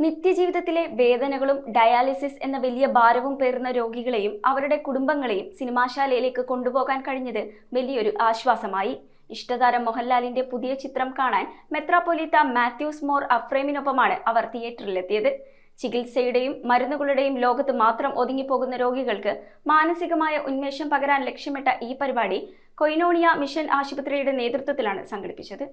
നിത്യജീവിതത്തിലെ വേദനകളും ഡയാലിസിസ് എന്ന വലിയ ഭാരവും പേറുന്ന രോഗികളെയും അവരുടെ കുടുംബങ്ങളെയും സിനിമാശാലയിലേക്ക് കൊണ്ടുപോകാൻ കഴിഞ്ഞത് വലിയൊരു ആശ്വാസമായി. ഇഷ്ടതാരം മോഹൻലാലിന്റെ പുതിയ ചിത്രം കാണാൻ മെത്രാപ്പൊലീത്ത മാത്യൂസ് മോർ അഫ്രേമിനൊപ്പമാണ് അവർ തിയേറ്ററിലെത്തിയത്. ചികിത്സയുടെയും മരുന്നുകളുടെയും ലോകത്ത് മാത്രം ഒതുങ്ങിപ്പോകുന്ന രോഗികൾക്ക് മാനസികമായ ഉന്മേഷം പകരാൻ ലക്ഷ്യമിട്ട ഈ പരിപാടി കൊയിനോണിയ മിഷൻ ആശുപത്രിയുടെ നേതൃത്വത്തിലാണ് സംഘടിപ്പിച്ചത്.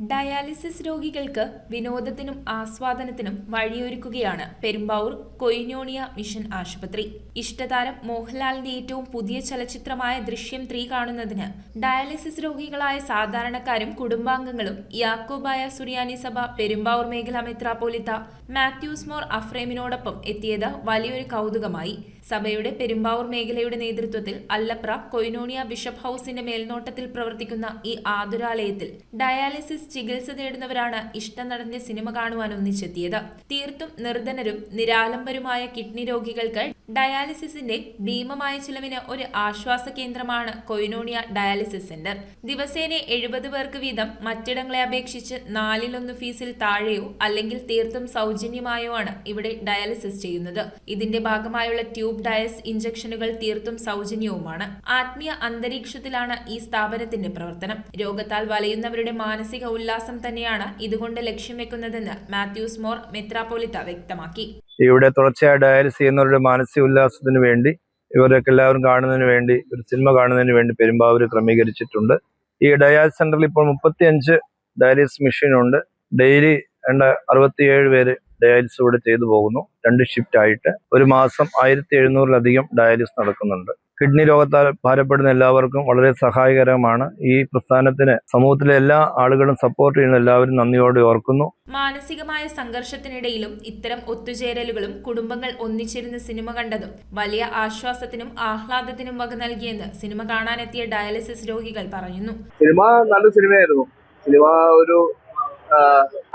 ഡയാലിസിസ് രോഗികൾക്ക് വിനോദത്തിനും ആസ്വാദനത്തിനും വഴിയൊരുക്കുകയാണ് പെരുമ്പാവൂർ കൊയിനോണിയ മിഷൻ ആശുപത്രി. ഇഷ്ടതാരം മോഹൻലാലിന്റെ ഏറ്റവും പുതിയ ചലച്ചിത്രമായ ദൃശ്യം 3 കാണുന്നതിന് ഡയാലിസിസ് രോഗികളായ സാധാരണക്കാരും കുടുംബാംഗങ്ങളും യാക്കോബായ സുറിയാനി സഭ പെരുമ്പാവൂർ മേഖലാ മെത്രാപ്പൊലീത്ത മാത്യൂസ് മോർ അഫ്രേമിനോടൊപ്പം എത്തിയത് വലിയൊരു കൗതുകമായി. സഭയുടെ പെരുമ്പാവൂർ മേഖലയുടെ നേതൃത്വത്തിൽ അല്ലപ്ര കൊയിനോണിയ ബിഷപ്പ് ഹൌസിന്റെ മേൽനോട്ടത്തിൽ പ്രവർത്തിക്കുന്ന ഈ ആതുരാലയത്തിൽ ഡയാലിസിസ് ചികിത്സ തേടുന്നവരാണ് ഇഷ്ടനടന്റെ സിനിമ കാണുവാൻ ഒന്നിച്ചെത്തിയത്. തീർത്തും നിർധനരും നിരാലംബരുമായ കിഡ്നി രോഗികൾക്ക് ഡയാലിസിസിന്റെ ഭീമമായ ചിലവിന് ഒരു ആശ്വാസ കേന്ദ്രമാണ് കൊയിനോണിയ ഡയാലിസിസ് സെന്റർ. ദിവസേന 70 പേർക്ക് വീതം മറ്റിടങ്ങളെ അപേക്ഷിച്ച് 1/4 ഫീസിൽ താഴെയോ അല്ലെങ്കിൽ തീർത്തും സൗജന്യമായോ ആണ് ഇവിടെ ഡയാലിസിസ് ചെയ്യുന്നത്. ഇതിന്റെ ഭാഗമായുള്ള ട്യൂബ് ഡയസ് ഇഞ്ചക്ഷനുകൾ തീർത്തും സൗജന്യവുമാണ്. ആത്മീയ അന്തരീക്ഷത്തിലാണ് ഈ സ്ഥാപനത്തിന്റെ പ്രവർത്തനം. രോഗത്താൽ വലയുന്നവരുടെ മാനസിക ഉല്ലാസം തന്നെയാണ് ഇതുകൊണ്ട് ലക്ഷ്യം വെക്കുന്നതെന്ന് മാത്യൂസ് മോർ മെത്രാപ്പൊലീത്ത വ്യക്തമാക്കി. ഇവിടെ തുടർച്ചയായി ഡയാലിസിസ് ചെയ്യുന്നവരുടെ മാനസിക ഉല്ലാസത്തിന് വേണ്ടി ഇവരൊക്കെ എല്ലാവരും കാണുന്നതിന് വേണ്ടി ഒരു സിനിമ കാണുന്നതിന് വേണ്ടി പെരുമ്പാവൂർ ക്രമീകരിച്ചിട്ടുണ്ട്. ഈ ഡയാലിസിസ് സെന്ററിൽ ഇപ്പോൾ 35 ഡയാലിസിസ് മെഷീൻ ഉണ്ട്. ഡെയിലി 67 പേര് ഡയാലിസിസ് ഇവിടെ ചെയ്തു പോകുന്നു. 2 ഷിഫ്റ്റ് ആയിട്ട് ഒരു മാസം 1700-ലധികം ഡയാലിസിസ് നടക്കുന്നുണ്ട്. കിഡ്നി രോഗത്താൽ ഭാരപ്പെടുന്ന എല്ലാവർക്കും വളരെ സഹായകരമാണ്. ഈ പ്രസ്ഥാനത്തിന് സമൂഹത്തിലെ എല്ലാ ആളുകളും സപ്പോർട്ട് ചെയ്യുന്ന എല്ലാവരും നന്ദിയോടെ ഓർക്കുന്നു. മാനസികമായ സംഘർഷത്തിനിടയിലും ഇത്തരം ഒത്തുചേരലുകളും കുടുംബങ്ങൾ ഒന്നിച്ചിരുന്ന് സിനിമ കണ്ടതും വലിയ ആശ്വാസത്തിനും ആഹ്ലാദത്തിനും വക നൽകിയെന്ന് സിനിമ കാണാനെത്തിയ ഡയാലിസിസ് രോഗികൾ പറയുന്നു. സിനിമ നല്ല സിനിമയായിരുന്നു. സിനിമ ഒരു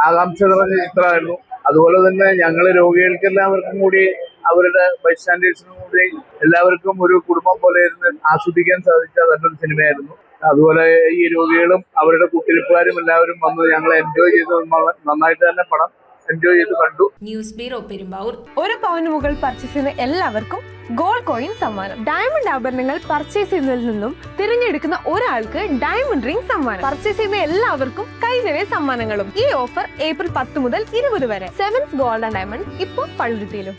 ആകാംക്ഷ നിറഞ്ഞ ചിത്രമായിരുന്നു. അതുപോലെ തന്നെ ഞങ്ങൾ രോഗികൾക്ക് എല്ലാവർക്കും കൂടി അവരുടെ ബൈസ്റ്റാൻഡേഴ്സിനും കൂടി എല്ലാവർക്കും ഒരു കുടുംബം പോലെ ഇരുന്ന് ആസ്വദിക്കാൻ സാധിച്ച നല്ലൊരു സിനിമയായിരുന്നു. അതുപോലെ ഈ രോഗികളും അവരുടെ കുട്ടിരിപ്പുകാരും എല്ലാവരും വന്ന് ഞങ്ങൾ എൻജോയ് ചെയ്ത് നന്നായിട്ട് തന്നെ പടം എൻജോയ് ചെയ്ത് കണ്ടു. News bureau Perumbavoor. 1 പവന് മുകളിൽ പർച്ചേസ് ചെയ്യുന്ന എല്ലാവർക്കും ഗോൾഡ് കോയിൻ സമ്മാനം. ഡയമണ്ട് ആഭരണങ്ങൾ പർച്ചേസ് ചെയ്യുന്നതിൽ നിന്നും തിരഞ്ഞെടുക്കുന്ന ഒരാൾക്ക് ഡയമണ്ട് റിംഗ് സമ്മാനം. പർച്ചേസ് ചെയ്യുന്ന എല്ലാവർക്കും കൈനിറയെ സമ്മാനങ്ങളും. ഈ ഓഫർ ഏപ്രിൽ 10 മുതൽ 20 വരെ. 7th ഗോൾഡ് ആൻഡ് ഡയമണ്ട് ഇപ്പോൾ പള്ളുരുത്തിയിലും.